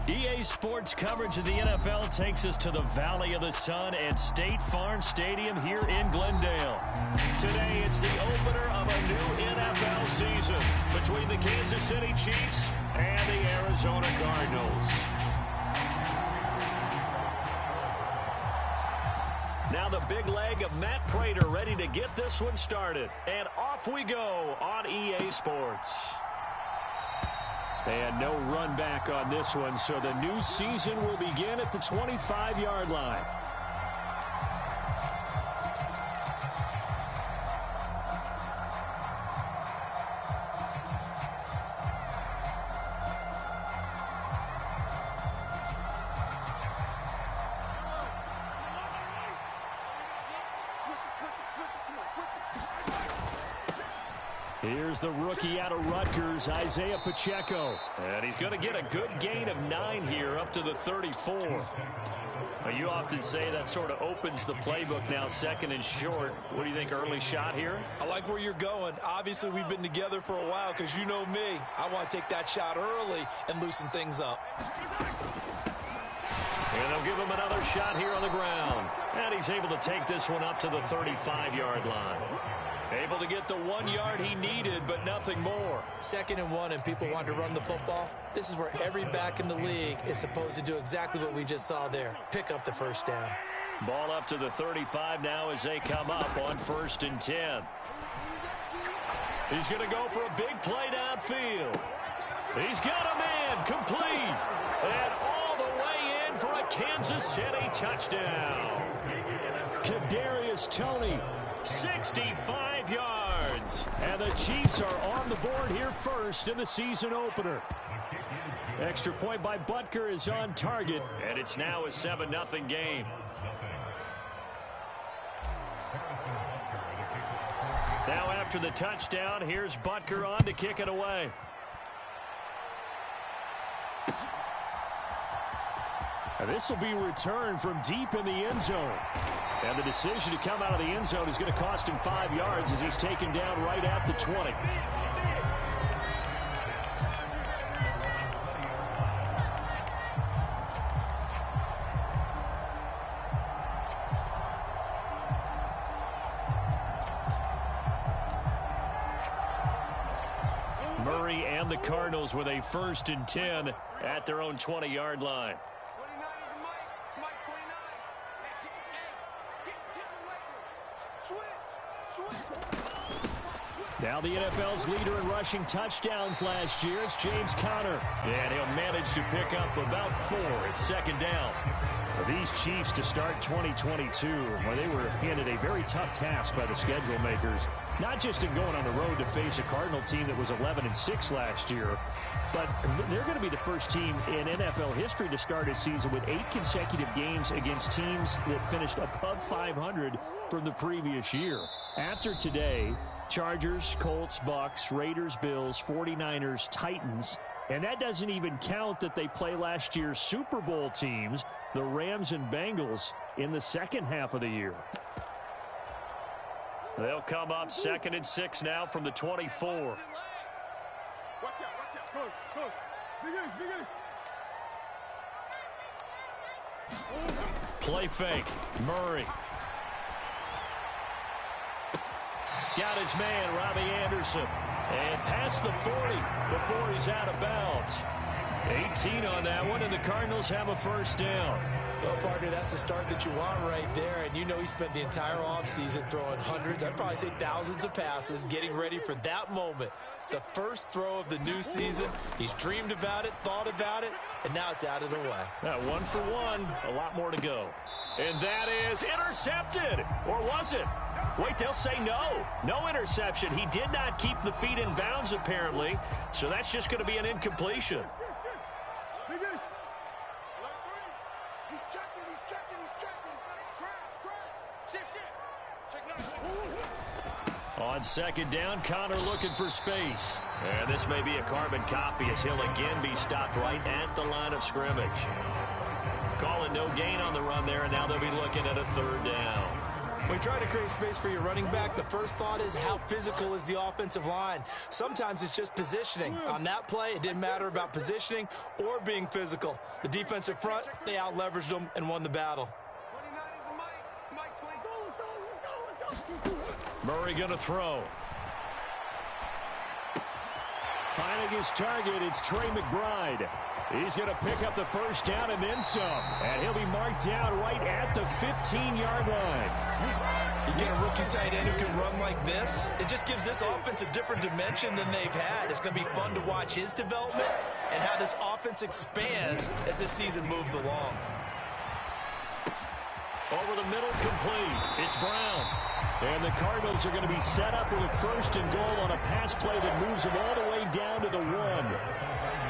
EA Sports coverage of the NFL takes us to the Valley of the Sun and State Farm Stadium here in Glendale. Today, it's the opener of a new NFL season between the Kansas City Chiefs and the Arizona Cardinals. Now the big leg of Matt Prater ready to get this one started. And off we go on EA Sports. And no run back on this one, so the new season will begin at the 25-yard line. Here's the rookie out of Rutgers, Isaiah Pacheco. And he's going to get a good gain of 9 here up to the 34. Well, you often say that sort of opens the playbook now, second and short. What do you think, early shot here? I like where you're going. Obviously, we've been together for a while because you know me. I want to take that shot early and loosen things up. And they'll give him another shot here on the ground. And he's able to take this one up to the 35-yard line. Able to get the 1 yard he needed, but nothing more. 2nd and 1, and people want to run the football. This is where every back in the league is supposed to do exactly what we just saw there. Pick up the first down. Ball up to the 35 now as they come up on 1st and 10. He's going to go for a big play downfield. He's got a man complete. And all the way in for a Kansas City touchdown. Kadarius Toney. 65 yards. And the Chiefs are on the board here first in the season opener. Extra point by Butker is on target. And it's now a 7-0 game. Now after the touchdown, here's Butker on to kick it away. And this will be returned from deep in the end zone. And the decision to come out of the end zone is going to cost him 5 yards as he's taken down right at the 20. Murray and the Cardinals with a 1st and 10 at their own 20-yard line. Now the NFL's leader in rushing touchdowns last year, it's James Conner. And he'll manage to pick up about 4 at 2nd down. For these Chiefs to start 2022, where they were handed a very tough task by the schedule makers, not just in going on the road to face a Cardinal team that was 11-6 last year, but they're going to be the first team in NFL history to start a season with 8 consecutive games against teams that finished above 500 from the previous year. After today, Chargers, Colts, Bucks, Raiders, Bills, 49ers, Titans. And that doesn't even count that they play last year's Super Bowl teams, the Rams and Bengals, in the second half of the year. They'll come up 2nd and 6 now from the 24. Watch out, close. Big ace. Play fake. Murray. Got his man, Robbie Anderson. And past the 40 before he's out of bounds. 18 on that one, and the Cardinals have a 1st down. Well, partner, that's the start that you want right there. And you know he spent the entire offseason throwing hundreds, I'd probably say thousands of passes, getting ready for that moment. The first throw of the new season. He's dreamed about it, thought about it, and now it's out of the way. Now 1 for 1, a lot more to go. And that is intercepted. Or was it? Wait, they'll say no. No interception. He did not keep the feet in bounds, apparently. So that's just going to be an incompletion. Big ace. He's checking. Crash. Shift. Check 9. On 2nd down, Conner looking for space. And this may be a carbon copy as he'll again be stopped right at the line of scrimmage. Calling no gain on the run there, and now they'll be looking at a 3rd down. When you try to create space for your running back, the first thought is how physical is the offensive line. Sometimes it's just positioning. On that play, it didn't matter about positioning or being physical. The defensive front, they out-leveraged them and won the battle. 29 is a Mike. Mike 20. Let's go. Murray going to throw. Finding his target, it's Trey McBride. He's going to pick up the first down and then some. And he'll be marked down right at the 15-yard line. You get a rookie tight end who can run like this, it just gives this offense a different dimension than they've had. It's going to be fun to watch his development and how this offense expands as this season moves along. Over the middle, complete. It's Brown. And the Cardinals are going to be set up with a first and goal on a pass play that moves them all the way down to the 1.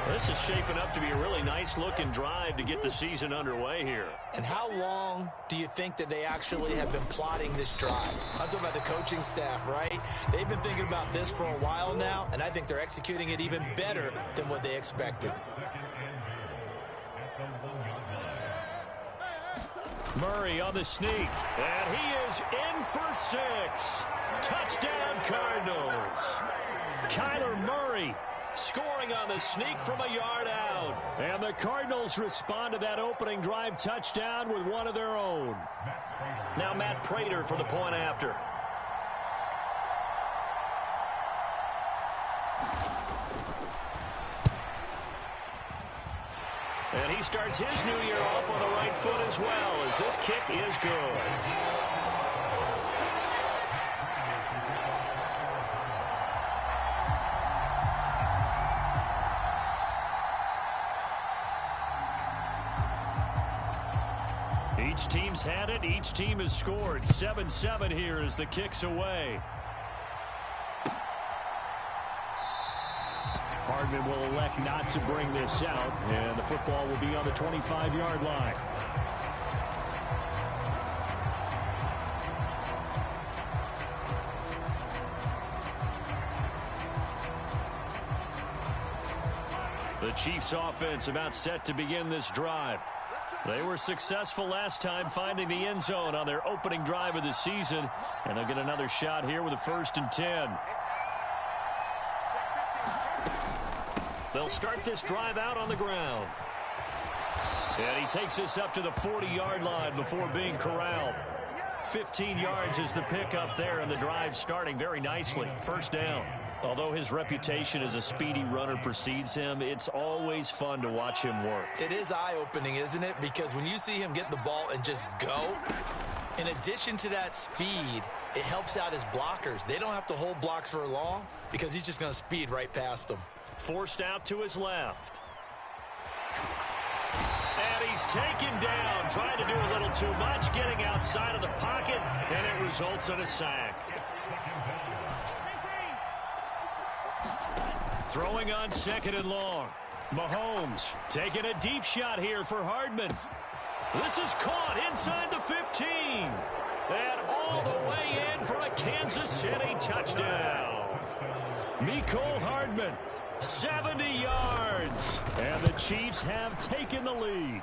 This is shaping up to be a really nice-looking drive to get the season underway here. And how long do you think that they actually have been plotting this drive? I'm talking about the coaching staff, right? They've been thinking about this for a while now, and I think they're executing it even better than what they expected. Murray on the sneak. And he is in for 6. Touchdown, Cardinals. Kyler Murray scoring on the sneak from a yard out. And the Cardinals respond to that opening drive touchdown with one of their own. Now Matt Prater for the point after. And he starts his new year off on the right foot as well, as this kick is good. Each team's had it. Each team has scored. 7-7 here as the kick's away. Hardman will elect not to bring this out, and the football will be on the 25-yard line. The Chiefs offense about set to begin this drive. They were successful last time finding the end zone on their opening drive of the season, and they'll get another shot here with a 1st and 10. They'll start this drive out on the ground. And he takes us up to the 40-yard line before being corralled. 15 yards is the pickup there, and the drive starting very nicely. First down. Although his reputation as a speedy runner precedes him, it's always fun to watch him work. It is eye-opening, isn't it? Because when you see him get the ball and just go, in addition to that speed, it helps out his blockers. They don't have to hold blocks for long because he's just going to speed right past them. Forced out to his left. And he's taken down, trying to do a little too much, getting outside of the pocket, and it results in a sack. Throwing on 2nd and long. Mahomes taking a deep shot here for Hardman. This is caught inside the 15. And all the way in for a Kansas City touchdown. Mecole Hardman, 70 yards. And the Chiefs have taken the lead.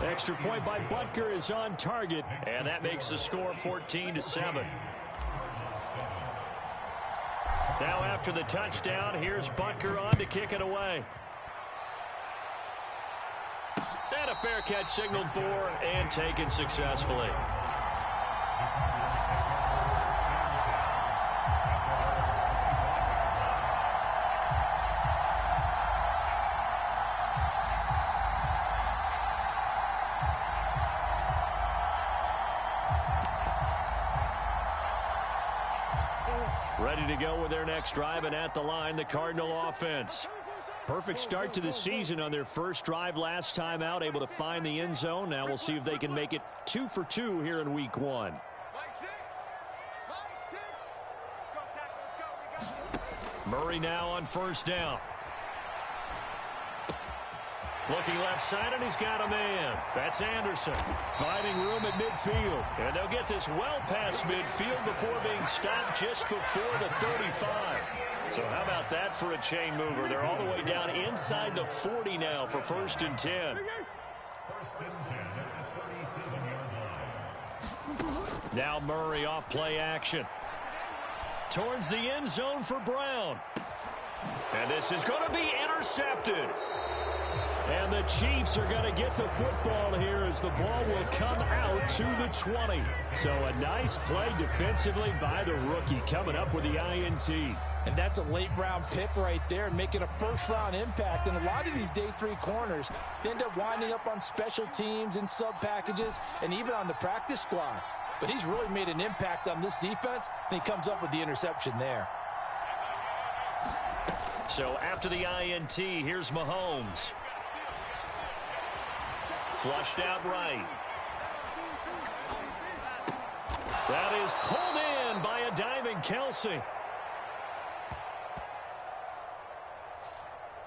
Extra point by Butker is on target. And that makes the score 14-7. Now after the touchdown, here's Butker on to kick it away. And a fair catch signaled for and taken successfully. Ready to go with their next drive, and at the line, the Cardinal offense. Perfect start to the season on their first drive last time out, able to find the end zone. Now we'll see if they can make it 2 for 2 here in week 1. Murray now on 1st down. Looking left side, and he's got a man. That's Anderson. Finding room at midfield. And they'll get this well past midfield before being stopped just before the 35. So how about that for a chain mover? They're all the way down inside the 40 now for 1st and 10. Now Murray off play action. Towards the end zone for Brown. And this is going to be intercepted. And the Chiefs are going to get the football here as the ball will come out to the 20. So a nice play defensively by the rookie coming up with the INT. And that's a late-round pick right there, making a first-round impact. And a lot of these day 3 corners, they end up winding up on special teams and sub-packages and even on the practice squad. But he's really made an impact on this defense, and he comes up with the interception there. So after the INT, here's Mahomes. Flushed out right. That is pulled in by a diving Kelsey.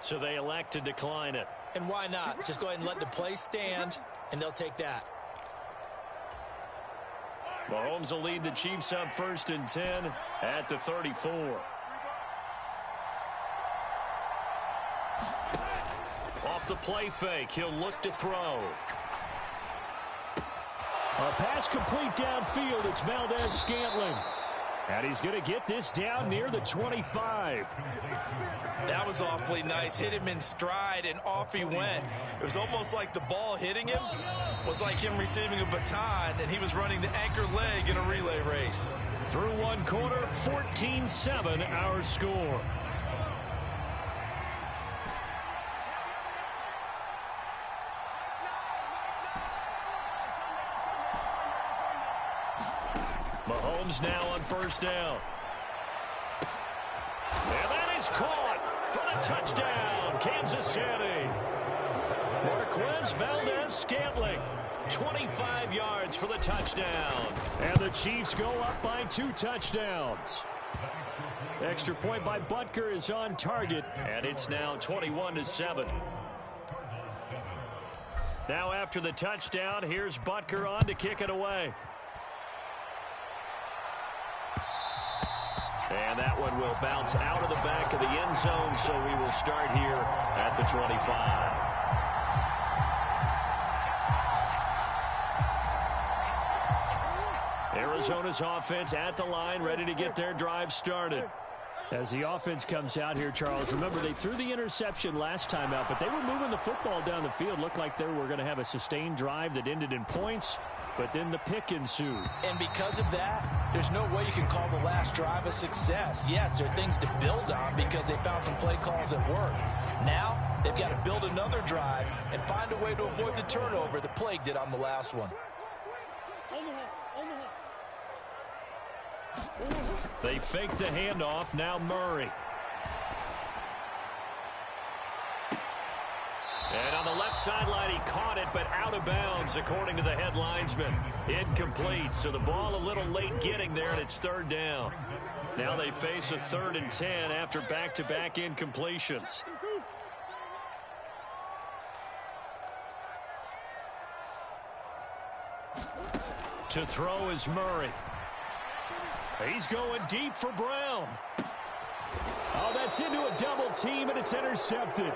So they elect to decline it. And why not? Just go ahead and let the play stand, and they'll take that. Mahomes will lead the Chiefs up 1st and 10 at the 34. Off the play fake, he'll look to throw. A pass complete downfield. It's Valdez-Scantling. And he's going to get this down near the 25. That was awfully nice. Hit him in stride, and off he went. It was almost like the ball hitting him was like him receiving a baton, and he was running the anchor leg in a relay race. Through one quarter, 14-7 our score. Mahomes now on 1st down. And that is caught for the touchdown, Kansas City. Marquez Valdez-Scantling, 25 yards for the touchdown. And the Chiefs go up by 2 touchdowns. Extra point by Butker is on target, and it's now 21-7. Now after the touchdown, here's Butker on to kick it away. And that one will bounce out of the back of the end zone, so we will start here at the 25. Arizona's offense at the line, ready to get their drive started. As the offense comes out here, Charles, remember they threw the interception last time out, but they were moving the football down the field. Looked like they were going to have a sustained drive that ended in points, but then the pick ensued. And because of that, there's no way you can call the last drive a success. Yes, there are things to build on because they found some play calls that work. Now, they've got to build another drive and find a way to avoid the turnover the Plague did on the last one. They fake the handoff. Now Murray. And on the left sideline, he caught it, but out of bounds, according to the head linesman. Incomplete, so the ball a little late getting there, and it's 3rd down. Now they face a 3rd and 10 after back-to-back incompletions. To throw is Murray. He's going deep for Brown. Oh, that's into a double team, and it's intercepted.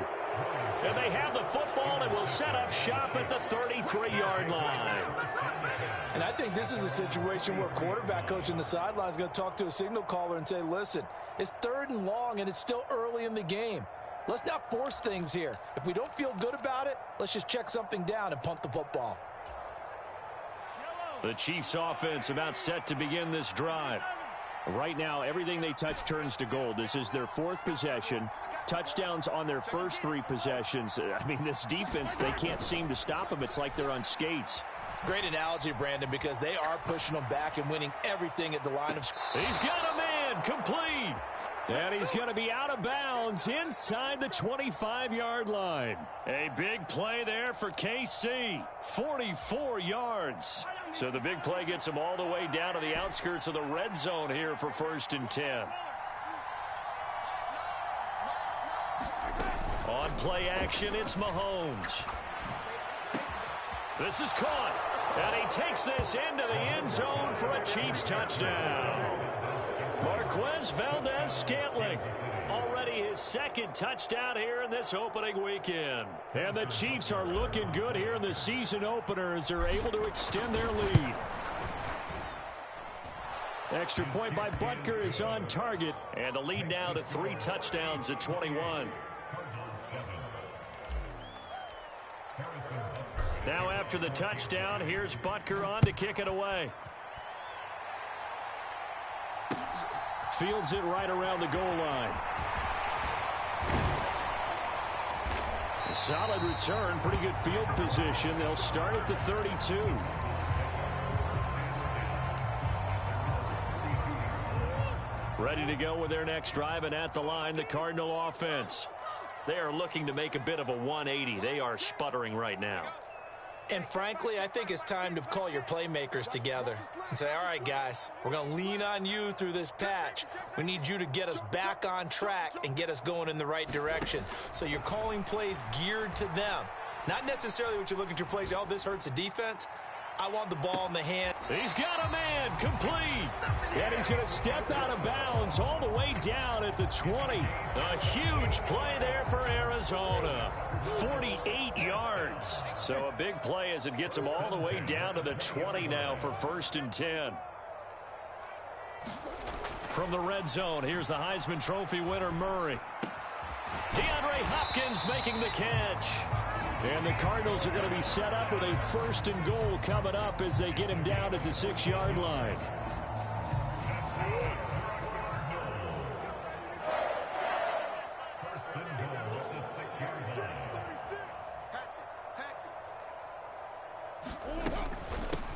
And they have the football and will set up shop at the 33-yard line. And I think this is a situation where quarterback coach on the sideline is going to talk to a signal caller and say, listen, it's 3rd and long, and it's still early in the game. Let's not force things here. If we don't feel good about it, let's just check something down and punt the football. The Chiefs offense about set to begin this drive. Right now, everything they touch turns to gold. This is their 4th possession. Touchdowns on their first 3 possessions. I mean, this defense, they can't seem to stop them. It's like they're on skates. Great analogy, Brandon, because they are pushing them back and winning everything at the line of scrimmage. He's got a man, complete. And he's going to be out of bounds inside the 25-yard line. A big play there for KC. 44 yards. So the big play gets him all the way down to the outskirts of the red zone here for 1st and 10. On play action, it's Mahomes. This is caught. And he takes this into the end zone for a Chiefs touchdown. Marquez Valdez-Scantling, already his 2nd touchdown here in this opening weekend. And the Chiefs are looking good here in the season opener as they're able to extend their lead. Extra point by Butker is on target. And the lead now to 3 touchdowns at 21. Now after the touchdown, here's Butker on to kick it away. Fields it right around the goal line. A solid return, pretty good field position. They'll start at the 32. Ready to go with their next drive, and at the line, the Cardinal offense. They are looking to make a bit of a 180. They are sputtering right now. And frankly, I think it's time to call your playmakers together and say, all right, guys, we're going to lean on you through this patch. We need you to get us back on track and get us going in the right direction. So you're calling plays geared to them. Not necessarily what you look at your plays, oh, this hurts the defense. I want the ball in the hand. He's got a man, complete. And he's going to step out of bounds all the way down at the 20. A huge play there for Arizona. 48 yards. So a big play as it gets him all the way down to the 20 now for 1st and 10. From the red zone, here's the Heisman Trophy winner, Murray. DeAndre Hopkins making the catch. And the Cardinals are going to be set up with a 1st and goal coming up as they get him down at the 6-yard line.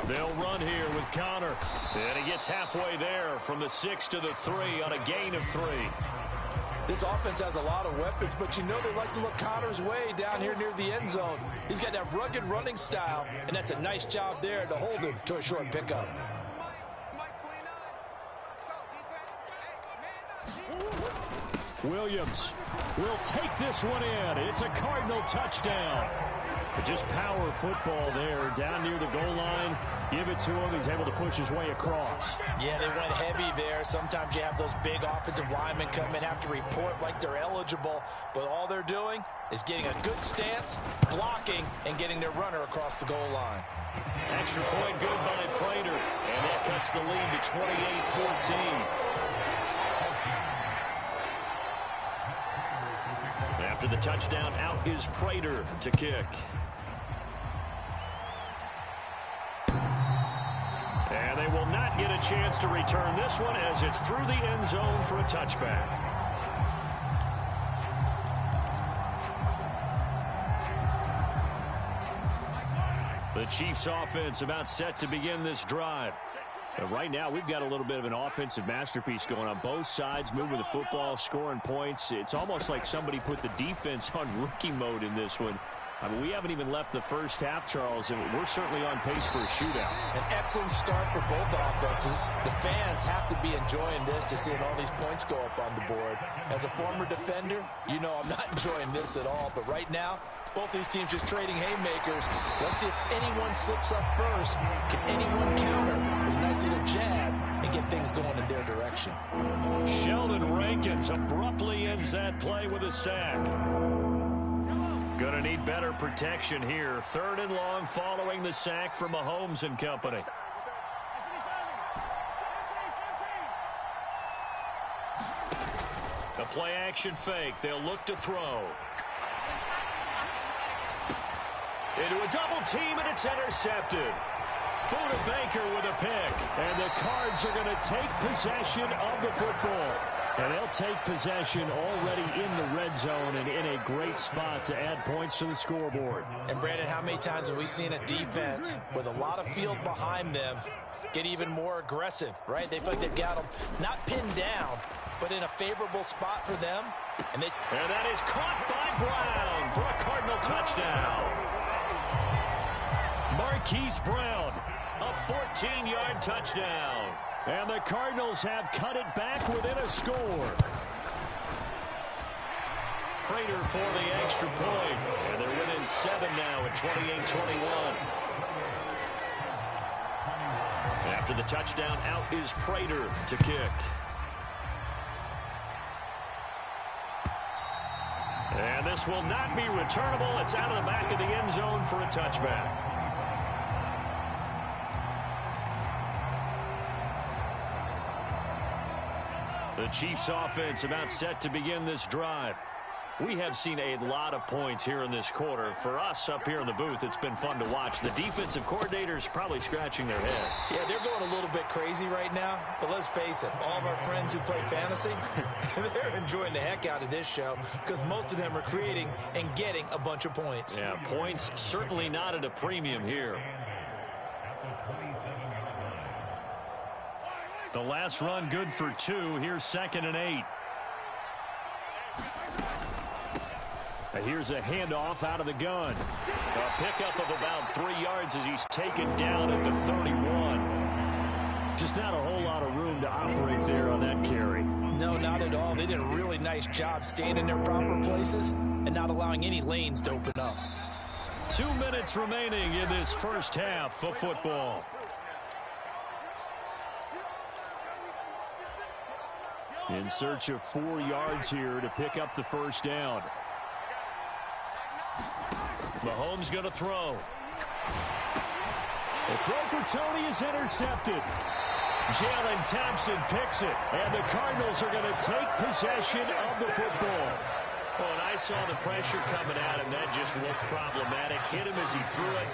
They'll run here with Connor. And he gets halfway there from the 6 to the 3 on a gain of 3. This offense has a lot of weapons, but you know they like to look Connor's way down here near the end zone. He's got that rugged running style, and that's a nice job there to hold him to a short pickup. Williams will take this one in. It's a Cardinal touchdown. But just power football there down near the goal line. Give it to him. He's able to push his way across. Yeah, they went heavy there. Sometimes you have those big offensive linemen come in, have to report like they're eligible, but all they're doing is getting a good stance, blocking, and getting their runner across the goal line. Extra point good by Prater, and that cuts the lead to 28-14. After the touchdown, out is Prater to kick. And they will not get a chance to return this one as it's through the end zone for a touchback. The Chiefs offense about set to begin this drive. Right now, we've got a little bit of an offensive masterpiece going on both sides, moving the football, scoring points. It's almost like somebody put the defense on rookie mode in this one. I mean, we haven't even left the first half, Charles, and we're certainly on pace for a shootout. An excellent start for both offenses. The fans have to be enjoying this to seeing all these points go up on the board. As a former defender, you know I'm not enjoying this at all, but right now, both these teams just trading haymakers. Let's see if anyone slips up first. Can anyone counter with a nice little jab and get things going in their direction? Sheldon Rankins abruptly ends that play with a sack. Gonna need better protection here. 3rd and long following the sack from Mahomes and company. A play action fake. They'll look to throw. Into a double team, and it's intercepted. Buda Baker with a pick. And the Cards are going to take possession of the football. And they'll take possession already in the red zone and in a great spot to add points to the scoreboard. And Brandon, how many times have we seen a defense with a lot of field behind them get even more aggressive, right? They feel like they've got them not pinned down, but in a favorable spot for them. And that is caught by Brown for a Cardinal touchdown. Marquise Brown, a 14-yard touchdown. And the Cardinals have cut it back within a score. Prater for the extra point. And they're within 7 now at 28-21. After the touchdown, out is Prater to kick. And this will not be returnable. It's out of the back of the end zone for a touchback. The Chiefs offense about set to begin this drive. We have seen a lot of points here in this quarter. For us up here in the booth, it's been fun to watch. The defensive coordinators probably scratching their heads. Yeah, they're going a little bit crazy right now. But let's face it, all of our friends who play fantasy, they're enjoying the heck out of this show because most of them are creating and getting a bunch of points. Yeah, points certainly not at a premium here. The last run good for 2. Here's 2nd and 8. Here's a handoff out of the gun. A pickup of about 3 yards as he's taken down at the 31. Just not a whole lot of room to operate there on that carry. No, not at all. They did a really nice job staying in their proper places and not allowing any lanes to open up. 2 minutes remaining in this first half of football. In search of 4 yards here to pick up the first down. Mahomes going to throw. The throw for Tony is intercepted. Jalen Thompson picks it, and the Cardinals are going to take possession of the football. Oh, and I saw the pressure coming at him. That just looked problematic. Hit him as he threw it,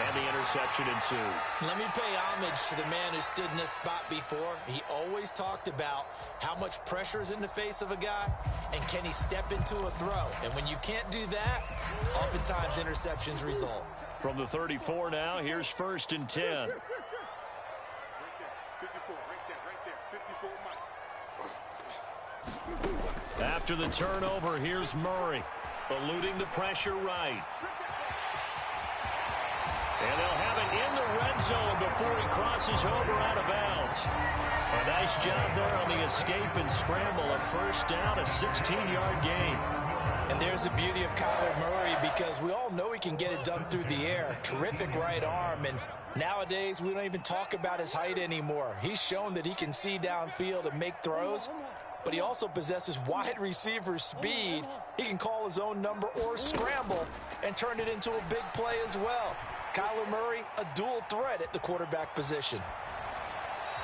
and the interception ensued. Let me pay homage to the man who stood in this spot before. He always talked about how much pressure is in the face of a guy, and can he step into a throw? And when you can't do that, oftentimes interceptions result. From the 34 now, here's 1st and 10. After the turnover, here's Murray, eluding the pressure right. And they'll have it in the red zone before he crosses over out of bounds. A nice job there on the escape and scramble. A first down, a 16-yard gain. And there's the beauty of Kyler Murray because we all know he can get it done through the air. Terrific right arm, and nowadays we don't even talk about his height anymore. He's shown that he can see downfield and make throws, but he also possesses wide receiver speed. He can call his own number or scramble and turn it into a big play as well. Kyler Murray, a dual threat at the quarterback position.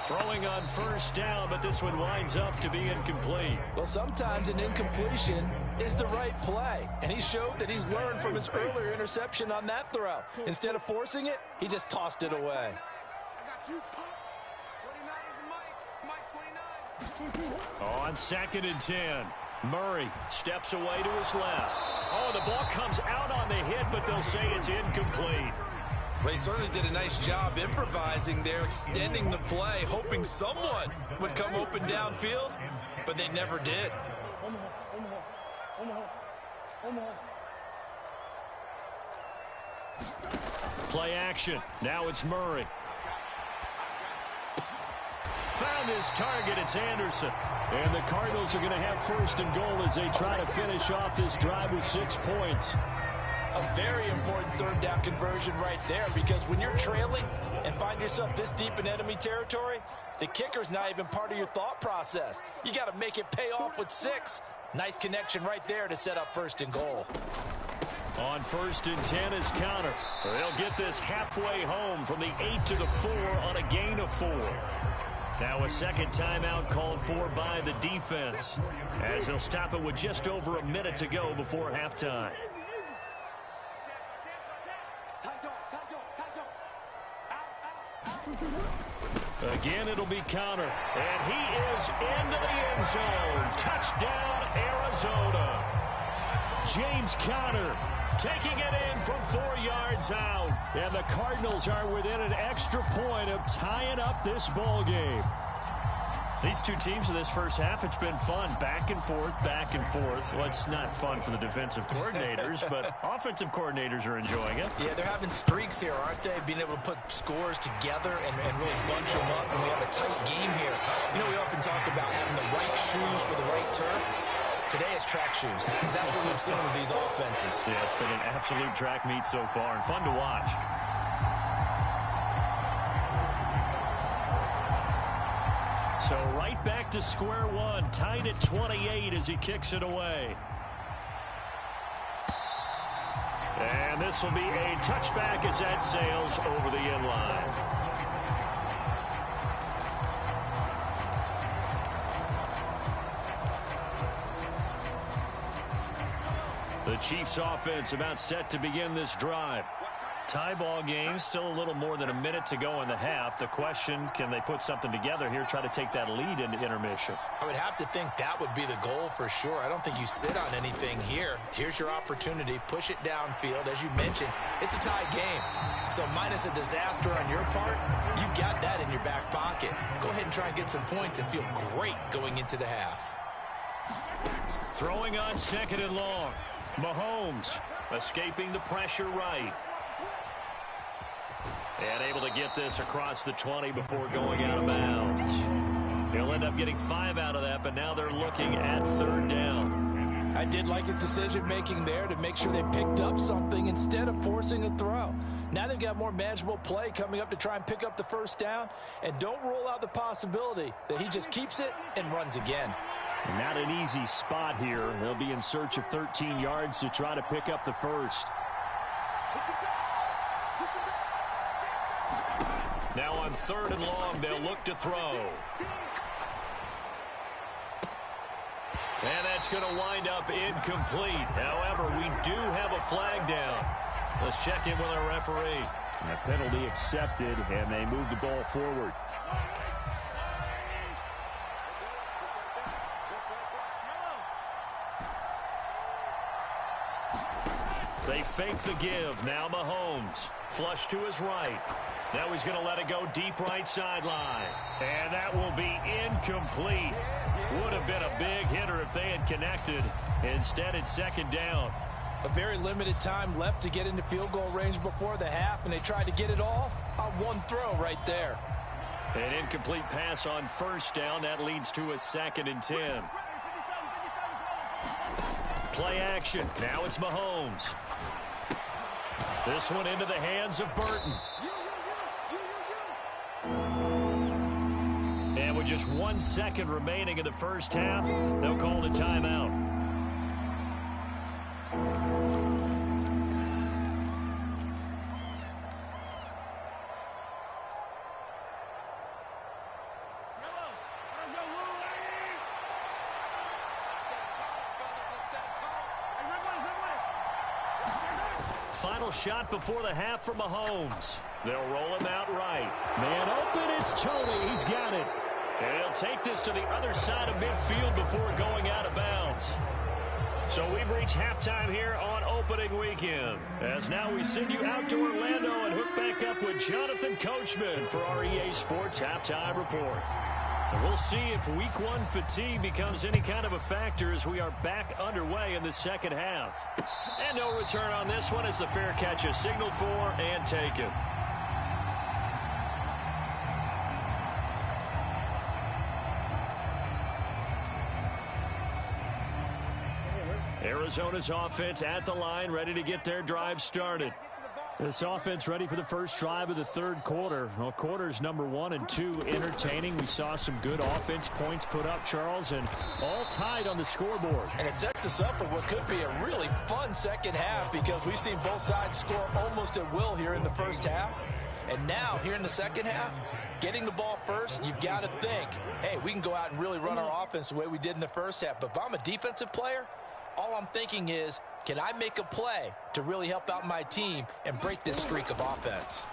Throwing on first down, but this one winds up to be incomplete. Well, sometimes an incompletion is the right play, and he showed that he's learned from his earlier interception on that throw. Instead of forcing it, he just tossed it away. On 2nd and 10, Murray steps away to his left. Oh, the ball comes out on the hit, but they'll say it's incomplete. Well, he certainly did a nice job improvising there, extending the play, hoping someone would come open downfield, but they never did. Play action. Now it's Murray. Found his target. It's Anderson. And the Cardinals are going to have 1st and goal as they try to finish off this drive with 6 points. A very important 3rd down conversion right there, because when you're trailing and find yourself this deep in enemy territory, the kicker's not even part of your thought process. You got to make it pay off with 6. Nice connection right there to set up 1st and goal. On 1st and 10 is Counter. They'll get this halfway home from the 8 to the 4 on a gain of 4. Now a second timeout called for by the defense, as they'll stop it with just over a minute to go before halftime. Again, it'll be Counter, and he is into the end zone. Touchdown, Arizona. James Conner taking it in from 4 yards out. And the Cardinals are within an extra point of tying up this ball game. These two teams in this first half, it's been fun. Back and forth, back and forth. Well, it's not fun for the defensive coordinators, but offensive coordinators are enjoying it. Yeah, they're having streaks here, aren't they? Being able to put scores together and really bunch them up. And we have a tight game here. You know, we often talk about having the right shoes for the right turf. Today it's track shoes. That's what we've seen with these offenses. Yeah, it's been an absolute track meet so far and fun to watch. So right back to square one, tied at 28 as he kicks it away. And this will be a touchback as that sails over the end line. Chiefs offense about set to begin this drive. Tie ball game, still a little more than a minute to go in the half. The question, can they put something together here, try to take that lead into intermission? I would have to think that would be the goal for sure. I don't think you sit on anything here. Here's your opportunity. Push it downfield. As you mentioned, it's a tie game. So minus a disaster on your part, you've got that in your back pocket. Go ahead and try and get some points and feel great going into the half. Throwing on second and long. Mahomes escaping the pressure right. And able to get this across the 20 before going out of bounds. He'll end up getting 5 out of that, but now they're looking at third down. I did like his decision-making there to make sure they picked up something instead of forcing a throw. Now they've got more manageable play coming up to try and pick up the first down. And don't rule out the possibility that he just keeps it and runs again. Not an easy spot here. They'll be in search of 13 yards to try to pick up the first. Now on third and long, they'll look to throw. And that's going to wind up incomplete. However, we do have a flag down. Let's check in with our referee. And a penalty accepted, and they move the ball forward. They fake the give. Now Mahomes. Flush to his right. Now he's going to let it go deep right sideline. And that will be incomplete. Would have been a big hitter if they had connected. Instead, it's second down. A very limited time left to get into field goal range before the half, and they tried to get it all on one throw right there. An incomplete pass on first down. That leads to a 2nd and 10. Play action. Now it's Mahomes. This one into the hands of Burton. And with just 1 second remaining in the first half, they'll call the timeout. Final shot before the half for Mahomes. They'll roll him out right. Man open, it's Tony. He's got it. And he'll take this to the other side of midfield before going out of bounds. So we've reached halftime here on opening weekend. As now we send you out to Orlando and hook back up with Jonathan Coachman for our EA Sports Halftime Report. And we'll see if Week 1 fatigue becomes any kind of a factor as we are back underway in the second half. And no return on this one as the fair catch is signaled for and taken. Arizona's offense at the line, ready to get their drive started. This offense ready for the first drive of the third quarter. Well, quarters number 1 and 2 entertaining. We saw some good offense points put up, Charles, and all tied on the scoreboard. And it sets us up for what could be a really fun second half because we've seen both sides score almost at will here in the first half. And now, here in the second half, getting the ball first, you've got to think, hey, we can go out and really run our offense the way we did in the first half. But if I'm a defensive player, all I'm thinking is, can I make a play to really help out my team and break this streak of offense?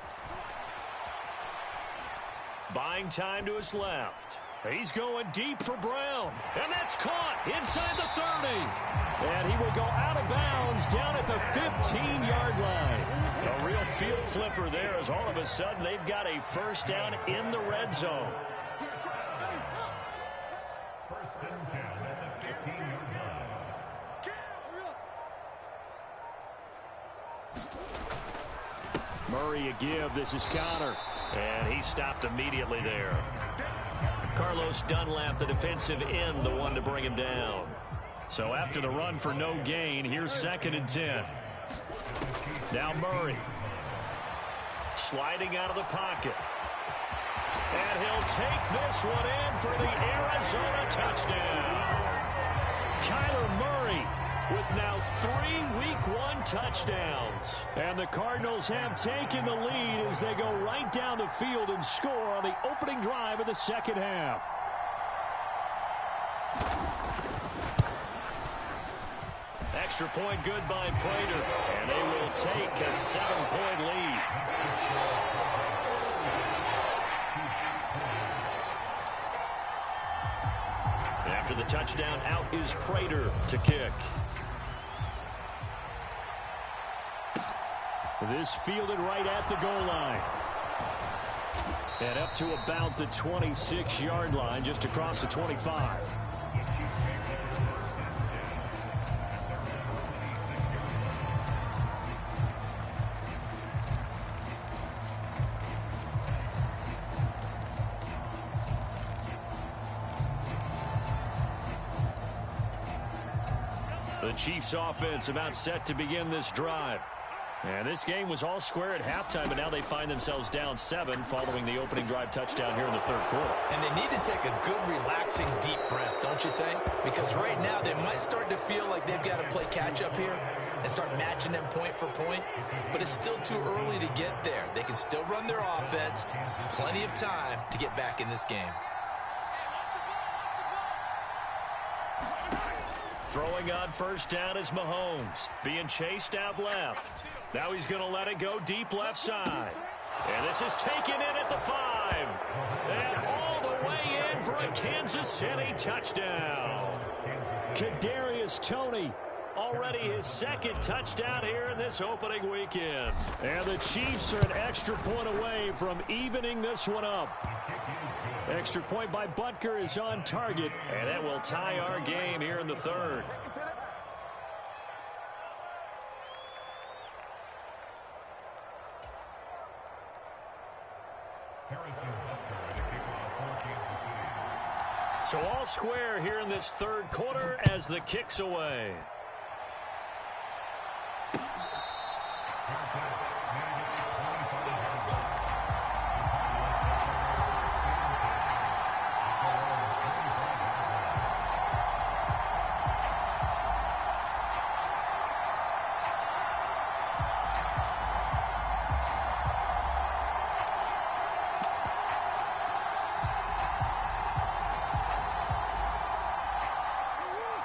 Buying time to his left. He's going deep for Brown. And that's caught inside the 30. And he will go out of bounds down at the 15-yard line. A real field flipper there as all of a sudden they've got a first down in the red zone. Murray a give. This is Connor. And he stopped immediately there. Carlos Dunlap, the defensive end, the one to bring him down. So after the run for no gain, here's 2nd and 10. Now Murray. Sliding out of the pocket. And he'll take this one in for the Arizona touchdown. Kyler Murray with now 3 Week 1 touchdowns. And the Cardinals have taken the lead as they go right down the field and score on the opening drive of the second half. extra point good by Prater. And they will take a 7-point lead. After the touchdown, out is Prater to kick. This fielded right at the goal line. And up to about the 26-yard line, just across the 25. The Chiefs offense about set to begin this drive. And this game was all square at halftime, but now they find themselves down 7 following the opening drive touchdown here in the third quarter. And they need to take a good, relaxing, deep breath, don't you think? Because right now they might start to feel like they've got to play catch-up here and start matching them point for point. But it's still too early to get there. They can still run their offense. Plenty of time to get back in this game. Throwing on first down is Mahomes. Being chased out left. Now he's going to let it go deep left side. And this is taken in at the 5. And all the way in for a Kansas City touchdown. Kadarius Toney, already his second touchdown here in this opening weekend. And the Chiefs are an extra point away from evening this one up. Extra point by Butker is on target, and that will tie our game here in the third. So all square here in this third quarter as the kick's away.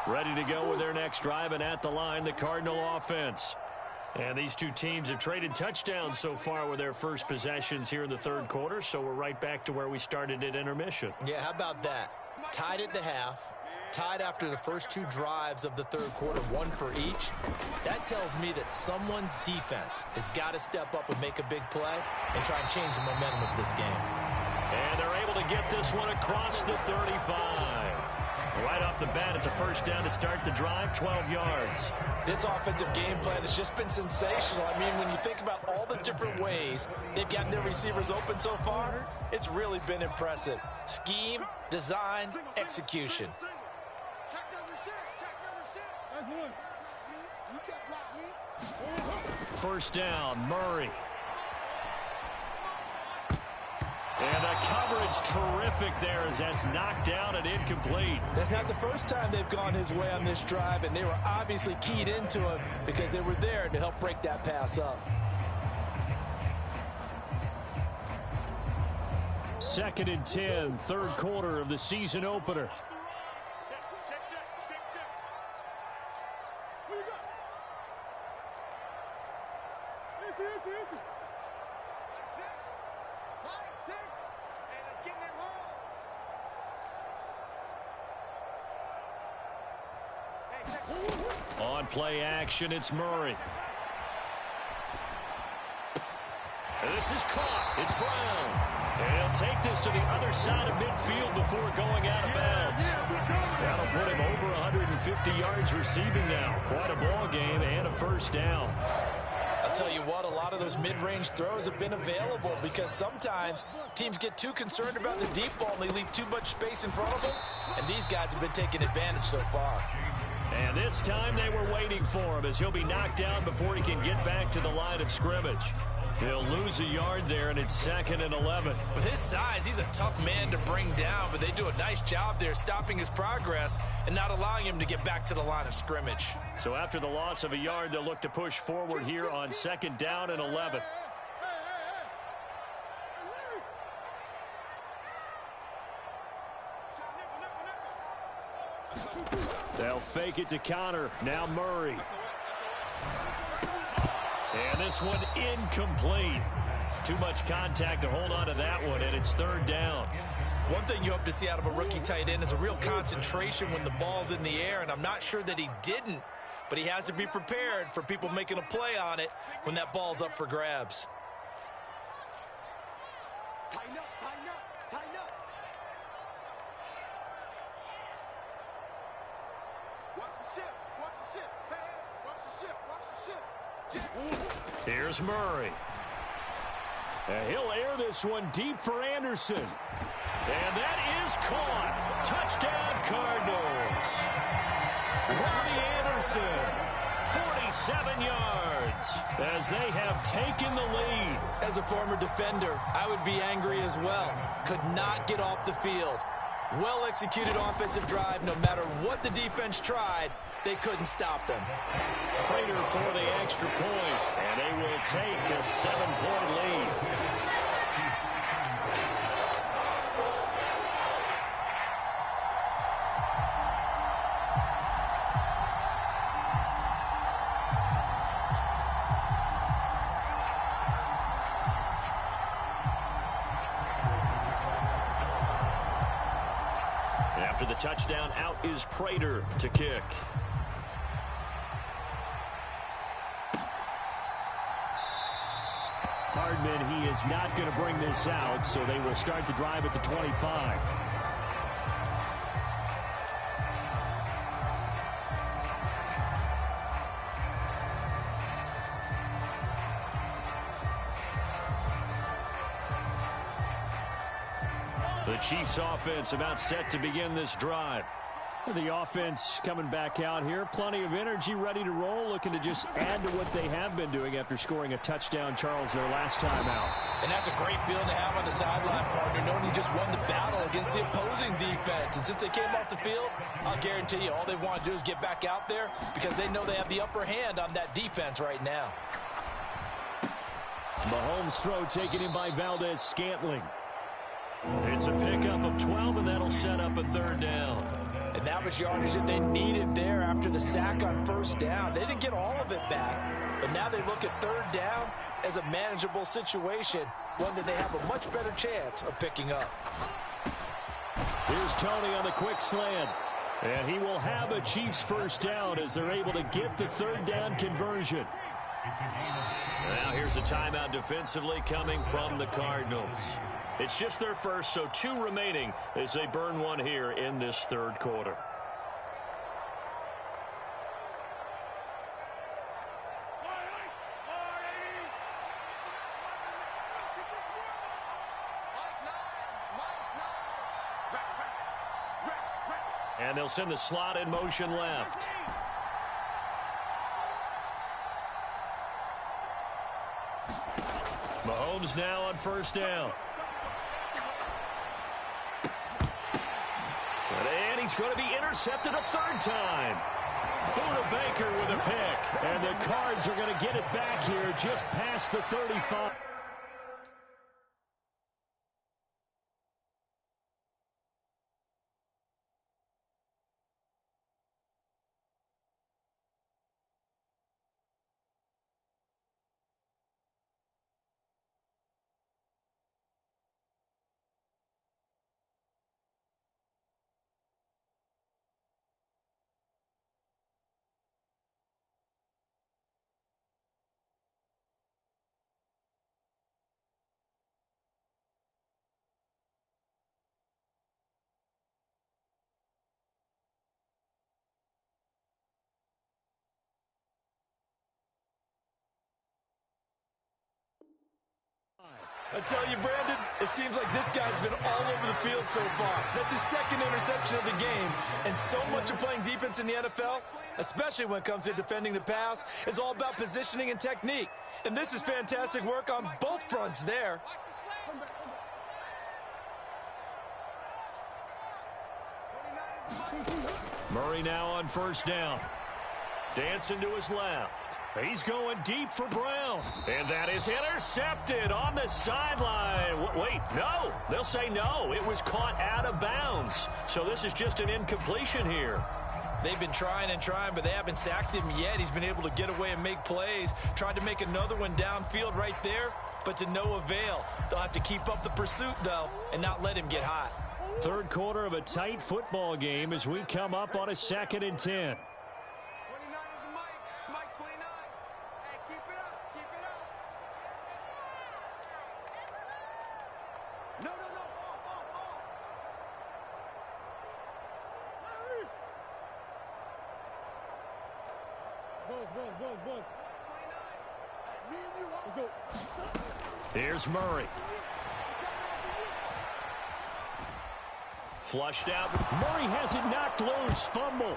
Ready to go with their next drive, and at the line, the Cardinal offense. And these two teams have traded touchdowns so far with their first possessions here in the third quarter, so we're right back to where we started at intermission. Yeah, how about that? Tied at the half, tied after the first 2 drives of the third quarter, 1 for each. That tells me that someone's defense has got to step up and make a big play and try and change the momentum of this game. And they're able to get this one across the 35. Right off the bat, it's a first down to start the drive, 12 yards. This offensive game plan has just been sensational. I mean, when you think about all the different ways they've gotten their receivers open so far, it's really been impressive. Scheme, design, execution. Check number 6. Check number 6. That's one. You can't block me. First down, Murray. And the coverage terrific there as that's knocked down and incomplete. That's not the first time they've gone his way on this drive, and they were obviously keyed into him because they were there to help break that pass up. Second and 10, third quarter of the season opener. On play action, it's Murray. And this is caught. It's Brown. And he'll take this to the other side of midfield before going out of bounds. That'll put him over 150 yards receiving now. Quite a ball game and a first down. I'll tell you what, a lot of those mid-range throws have been available because sometimes teams get too concerned about the deep ball and they leave too much space in front of them. And these guys have been taking advantage so far. And this time they were waiting for him as he'll be knocked down before he can get back to the line of scrimmage. He'll lose a yard there, and it's 2nd and 11. With his size, he's a tough man to bring down, but they do a nice job there stopping his progress and not allowing him to get back to the line of scrimmage. So after the loss of a yard, they'll look to push forward here on 2nd down and 11. They'll fake it to counter. Now Murray. And this one incomplete. Too much contact to hold on to that one, and it's third down. One thing you hope to see out of a rookie tight end is a real concentration when the ball's in the air, and I'm not sure that he didn't, but he has to be prepared for people making a play on it when that ball's up for grabs. Tighten up, tighten up, tighten up. Watch the ship, watch the ship. Hey, hey, watch the ship, watch the ship. Here's Murray. And he'll air this one deep for Anderson. And that is caught. Touchdown, Cardinals. Robbie Anderson, 47 yards, as they have taken the lead. As a former defender, I would be angry as well. Could not get off the field. Well-executed offensive drive. No matter what the defense tried, they couldn't stop them. Prater for the extra point, and they will take a 7-point lead. After the touchdown, out is Prater to kick. Hardman, he is not going to bring this out, so they will start the drive at the 25. The Chiefs offense about set to begin this drive. The offense coming back out here. Plenty of energy, ready to roll, looking to just add to what they have been doing after scoring a touchdown, Charles, their last time out. And that's a great feeling to have on the sideline, partner, knowing you just won the battle against the opposing defense. And since they came off the field, I'll guarantee you all they want to do is get back out there because they know they have the upper hand on that defense right now. Mahomes' throw taken in by Valdez-Scantling. It's a pickup of 12, and that'll set up a third down. And that was yardage that they needed there after the sack on first down. They didn't get all of it back, but now they look at third down as a manageable situation, one that they have a much better chance of picking up. Here's Tony on the quick slant, and he will have a Chiefs first down as they're able to get the third down conversion. Now here's a timeout defensively coming from the Cardinals. It's just their first, so 2 remaining as they burn one here in this third quarter. And they'll send the slot in motion left. Mahomes now on first down. And he's going to be intercepted a third time. Buda Baker with a pick. And the Cards are going to get it back here just past the 35. I tell you, Brandon, it seems like this guy's been all over the field so far. That's his second interception of the game. And so much of playing defense in the NFL, especially when it comes to defending the pass, is all about positioning and technique. And this is fantastic work on both fronts there. Murray now on first down. Dancing to his left. He's going deep for Brown. And that is intercepted on the sideline. Wait, no. They'll say no. It was caught out of bounds. So this is just an incompletion here. They've been trying and trying, but they haven't sacked him yet. He's been able to get away and make plays. Tried to make another one downfield right there, but to no avail. They'll have to keep up the pursuit, though, and not let him get hot. Third quarter of a tight football game as we come up on a 2nd and 10. 29 is Mike 29. Hey, keep it up, keep it up. No, ball. Buzz. 29. Me and you, let's go. Here's Murray. Flushed out. Murray has it knocked loose. Fumble.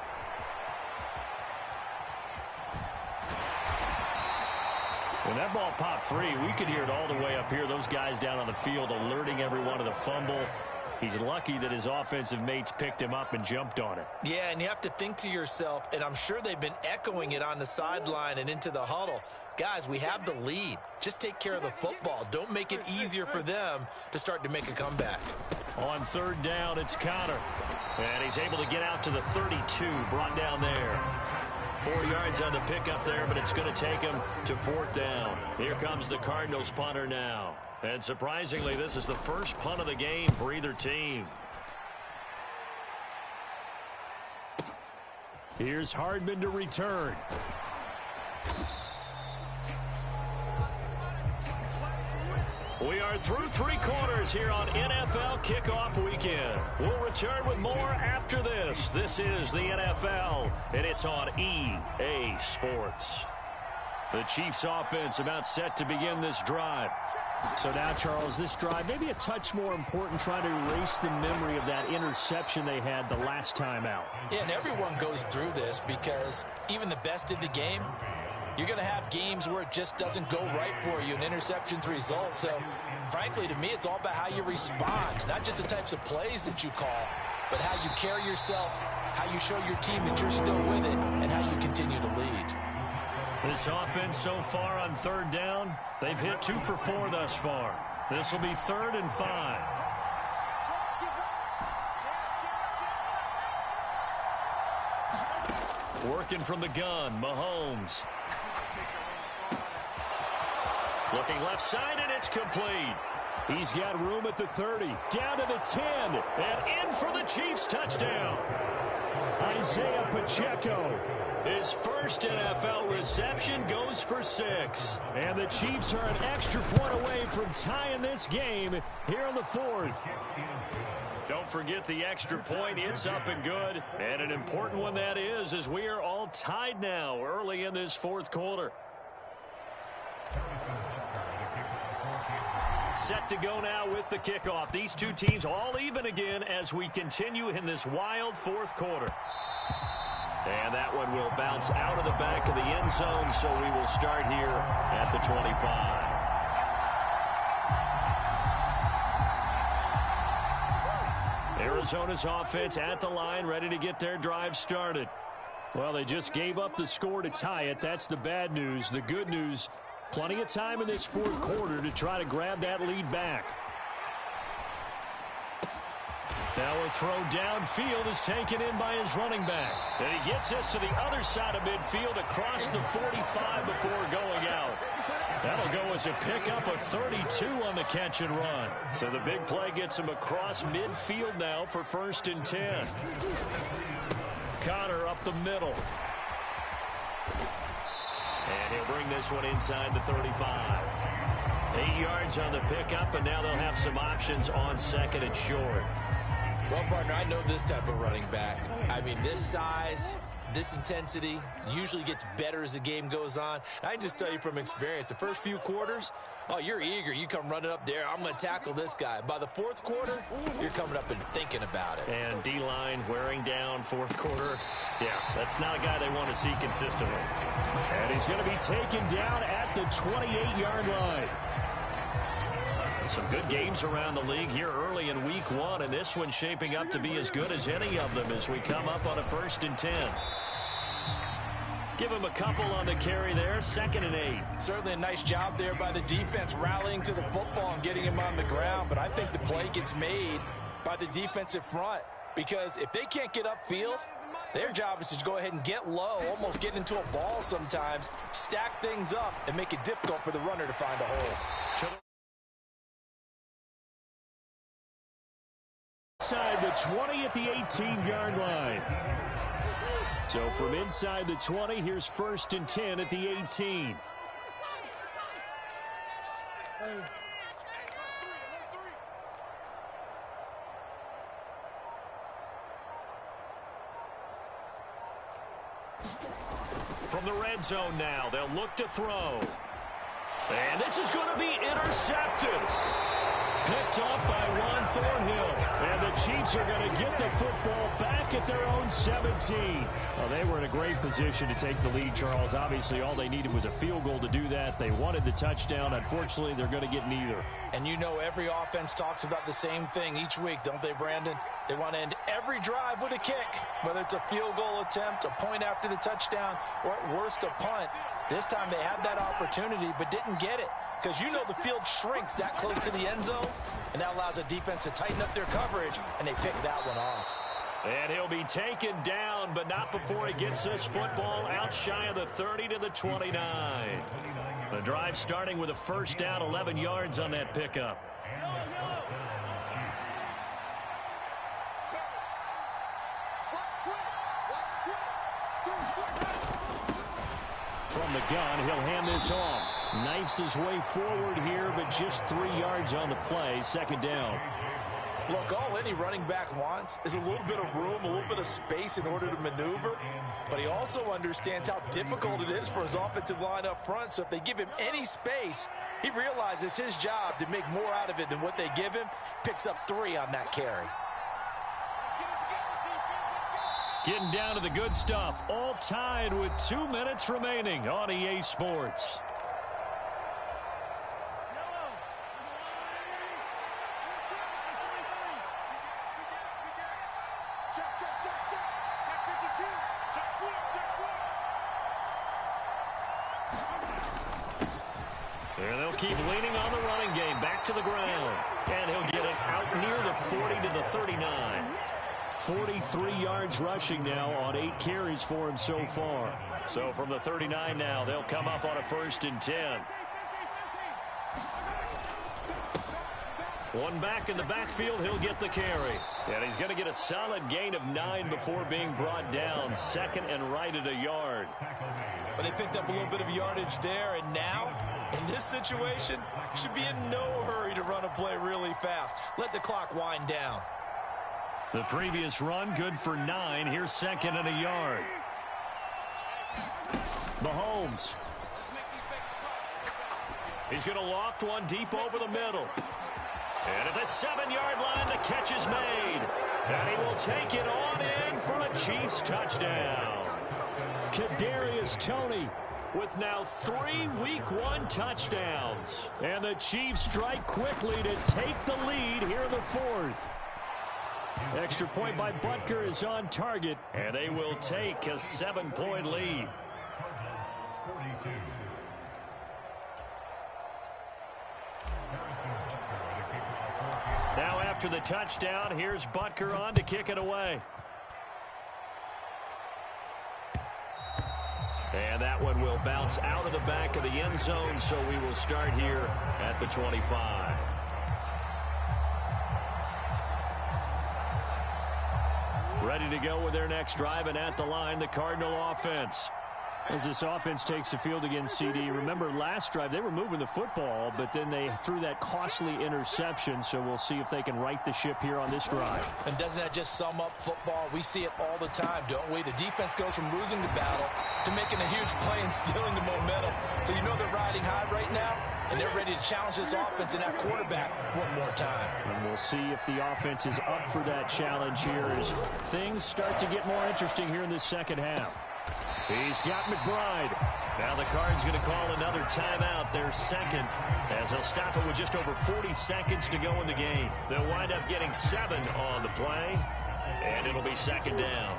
When that ball popped free, we could hear it all the way up here. Those guys down on the field alerting everyone to the fumble. He's lucky that his offensive mates picked him up and jumped on it. Yeah, and you have to think to yourself, and I'm sure they've been echoing it on the sideline and into the huddle. Guys, we have the lead. Just take care of the football. Don't make it easier for them to start to make a comeback. On 3rd down, it's Conner. And he's able to get out to the 32, brought down there. 4 yards on the pickup there, but it's going to take him to 4th down. Here comes the Cardinals punter now. And surprisingly, this is the first punt of the game for either team. Here's Hardman to return. We are through 3 quarters here on NFL Kickoff Weekend. We'll return with more after this. This is the NFL, and it's on EA Sports. The Chiefs offense about set to begin this drive. So now, Charles, this drive maybe a touch more important, trying to erase the memory of that interception they had the last time out. Yeah, and everyone goes through this because even the best in the game, you're going to have games where it just doesn't go right for you, and interceptions result. So, frankly, to me, it's all about how you respond, not just the types of plays that you call, but how you carry yourself, how you show your team that you're still with it, and how you continue to lead. This offense so far on 3rd down, they've hit 2 for 4 thus far. This will be 3rd and 5. Working from the gun, Mahomes. Looking left side, and it's complete. He's got room at the 30, down to the 10, and in for the Chiefs touchdown. Isaiah Pacheco. His first NFL reception goes for 6. And the Chiefs are an extra point away from tying this game here in the 4th. Don't forget the extra point. It's up and good. And an important one that is, as we are all tied now early in this 4th quarter. Set to go now with the kickoff. These two teams all even again as we continue in this wild 4th quarter. And that one will bounce out of the back of the end zone, so we will start here at the 25. Arizona's offense at the line, ready to get their drive started. Well, they just gave up the score to tie it. That's the bad news. The good news, plenty of time in this 4th quarter to try to grab that lead back. Now a throw downfield is taken in by his running back. And he gets this to the other side of midfield across the 45 before going out. That'll go as a pickup of 32 on the catch and run. So the big play gets him across midfield now for 1st and 10. Conner up the middle. And he'll bring this one inside the 35. 8 yards on the pickup, and now they'll have some options on 2nd and short. Well, partner, I know this type of running back. I mean, this size, this intensity usually gets better as the game goes on. I can just tell you from experience, the first few quarters, oh, you're eager. You come running up there, I'm going to tackle this guy. By the 4th quarter, you're coming up and thinking about it. And D-line wearing down 4th quarter. Yeah, that's not a guy they want to see consistently. And he's going to be taken down at the 28-yard line. Some good games around the league here early in week 1, and this one's shaping up to be as good as any of them as we come up on a 1st and 10. Give him a couple on the carry there, 2nd and 8. Certainly a nice job there by the defense rallying to the football and getting him on the ground, but I think the play gets made by the defensive front, because if they can't get upfield, Their job is to go ahead and get low, almost get into a ball sometimes, stack things up, and make it difficult for the runner to find a hole. Inside the 20 at the 18-yard line. So from inside the 20, here's 1st and 10 at the 18. From the red zone now, they'll look to throw. And this is going to be intercepted. Picked off by Juan Thornhill. And the Chiefs are going to get the football back at their own 17. Well, they were in a great position to take the lead, Charles. Obviously, all they needed was a field goal to do that. They wanted the touchdown. Unfortunately, they're going to get neither. And you know every offense talks about the same thing each week, don't they, Brandon? They want to end every drive with a kick, whether it's a field goal attempt, a point after the touchdown, or at worst, a punt. This time they had that opportunity but didn't get it. Because you know the field shrinks that close to the end zone, and that allows the defense to tighten up their coverage, and they pick that one off. And he'll be taken down, but not before he gets this football out shy of the 30 to the 29. The drive starting with a first down, 11 yards on that pickup. From the gun, he'll hand this off. Knifes his way forward here, but just 3 yards on the play. 2nd down. Look, all any running back wants is a little bit of room, a little bit of space in order to maneuver. But he also understands how difficult it is for his offensive line up front. So if they give him any space, he realizes his job to make more out of it than what they give him. Picks up 3 on that carry. Getting down to the good stuff. All tied with 2 minutes remaining on EA Sports. And they'll keep leaning on the running game. Back to the ground. And he'll get it out near the 40 to the 39. 43 yards rushing now on 8 carries for him so far. So from the 39 now, they'll come up on a 1st and 10. One back in the backfield, he'll get the carry. And he's going to get a solid gain of 9 before being brought down. 2nd and right at a yard. But they picked up a little bit of yardage there, and now, in this situation, should be in no hurry to run a play really fast. Let the clock wind down. The previous run, good for 9. Here's 2nd and a yard. Mahomes. He's going to loft one deep over the middle. And at the 7-yard line, the catch is made. And he will take it on in for a Chiefs touchdown. Kadarius Toney with now 3 Week 1 touchdowns. And the Chiefs strike quickly to take the lead here in the 4th. Extra point by Butker is on target, and they will take a 7-point lead. Now after the touchdown, here's Butker on to kick it away. And that one will bounce out of the back of the end zone, so we will start here at the 25. Ready to go with their next drive, and at the line, the Cardinal offense. As this offense takes the field against CD, remember last drive they were moving the football, but then they threw that costly interception, so we'll see if they can right the ship here on this drive. And doesn't that just sum up football? We see it all the time, don't we? The defense goes from losing the battle to making a huge play and stealing the momentum. So you know they're riding high right now, and they're ready to challenge this offense and that quarterback one more time. And we'll see if the offense is up for that challenge here as things start to get more interesting here in this second half. He's got McBride. Now the Cards going to call another timeout, their 2nd, as they'll stop it with just over 40 seconds to go in the game. They'll wind up getting 7 on the play, and it'll be 2nd down.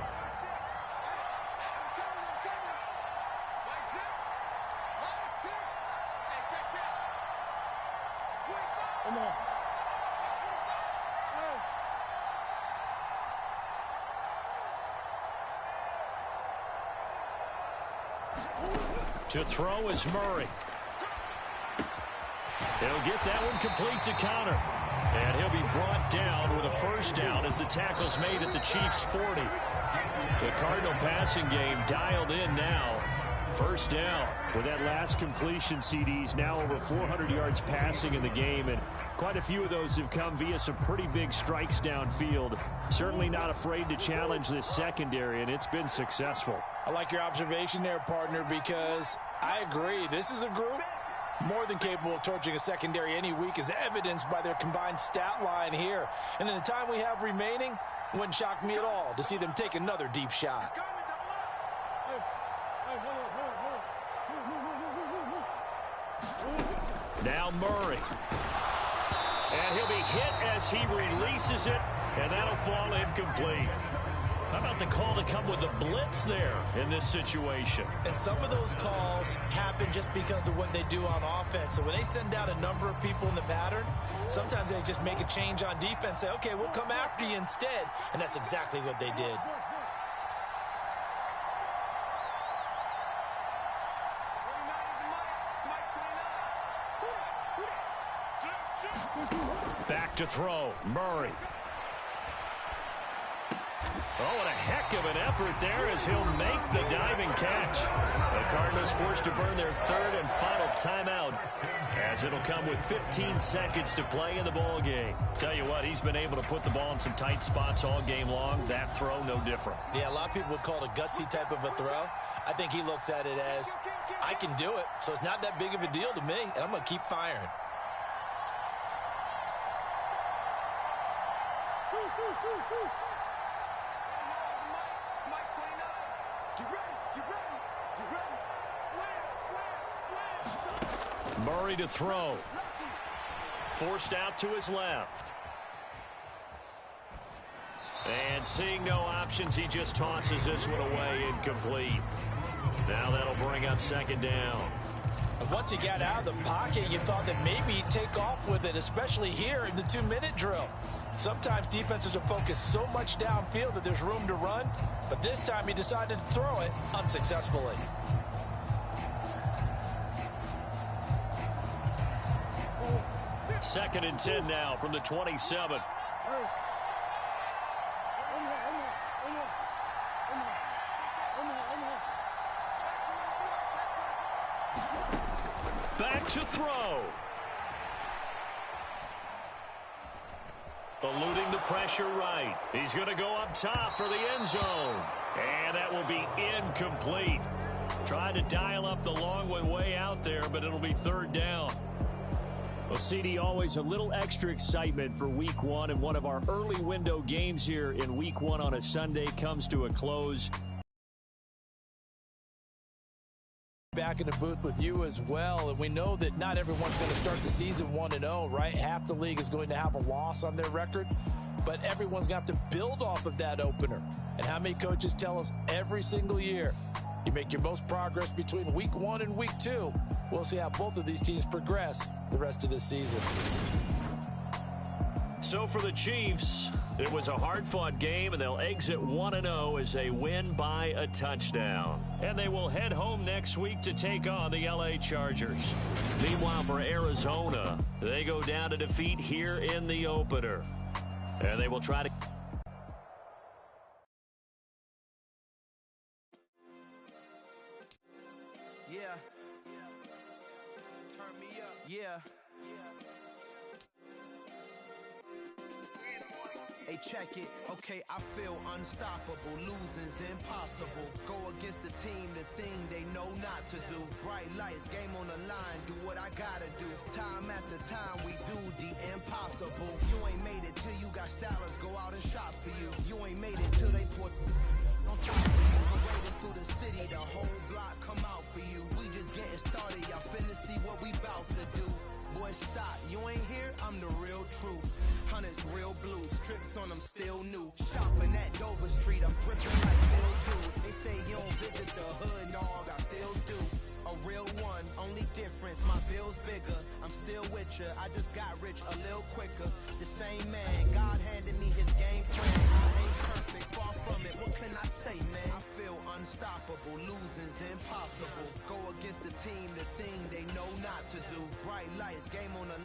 To throw is Murray. He'll get that one complete to Conner. And he'll be brought down with a first down as the tackle's made at the Chiefs' 40. The Cardinal passing game dialed in now. First down with that last completion. CDs now over 400 yards passing in the game, and quite a few of those have come via some pretty big strikes downfield. Certainly not afraid to challenge this secondary, and it's been successful. I like your observation there, partner, because I agree. This is a group more than capable of torching a secondary any week, as evidenced by their combined stat line here. And in the time we have remaining, it wouldn't shock me at all to see them take another deep shot. Now Murray. And he'll be hit as he releases it, and that'll fall incomplete. How about the call to come with the blitz there in this situation? And some of those calls happen just because of what they do on offense. So when they send out a number of people in the pattern, sometimes they just make a change on defense, say, okay, we'll come after you instead. And that's exactly what they did. Back to throw, Murray. Oh, what a heck of an effort there as he'll make the diving catch. The Cardinals forced to burn their third and final timeout, as it'll come with 15 seconds to play in the ball game. Tell you what, he's been able to put the ball in some tight spots all game long. That throw, no different. Yeah, a lot of people would call it a gutsy type of a throw. I think he looks at it as, I can do it, so it's not that big of a deal to me, and I'm going to keep firing. Murray to throw. Forced out to his left. And seeing no options, he just tosses this one away, incomplete. Now that'll bring up second down. And once he got out of the pocket, you thought that maybe he'd take off with it, especially here in the 2-minute drill. Sometimes defenses are focused so much downfield that there's room to run, but this time he decided to throw it unsuccessfully. Second and 10 now from the 27. Back to throw. Eluding the pressure right. He's going to go up top for the end zone. And that will be incomplete. Trying to dial up the long way out there, but it'll be third down. Well, CD, always a little extra excitement for Week 1, and one of our early window games here in Week 1 on a Sunday comes to a close. Back in the booth with you as well, and we know that not everyone's going to start the season 1-0, right? Half the league is going to have a loss on their record, but everyone's going to have to build off of that opener. And how many coaches tell us every single year, you make your most progress between Week 1 and Week 2. We'll see how both of these teams progress the rest of this season. So for the Chiefs, it was a hard-fought game, and they'll exit 1-0 as they win by a touchdown. And they will head home next week to take on the LA Chargers. Meanwhile, for Arizona, they go down to defeat here in the opener. And they will try to... Yeah. Turn me up. Yeah. Hey, check it. Okay, I feel unstoppable. Losing's impossible. Go against the team, the thing they know not to do. Bright lights, game on the line. Do what I gotta do. Time after time, we do the impossible. You ain't made it till you got stylists go out and shop for you. You ain't made it till they put on top of you. Parading through the city, the whole block come out for you. We just getting started. Y'all finna see what we bout to do. Boy, stop. You ain't here, I'm the real truth. Hunters, real blues. Tricks on them still new. Shopping at Dover Street, I'm gripping like Bill Dude. They say you don't visit the hood, dog, I still do. A real one, only difference, my bill's bigger. I'm still with ya, I just got rich a little quicker. The same man, God handed me his game plan. I ain't perfect. perfect, far from it, what can I say, man? I feel unstoppable, losing's impossible. Go against the team, the thing they know not to do. Bright lights, game on the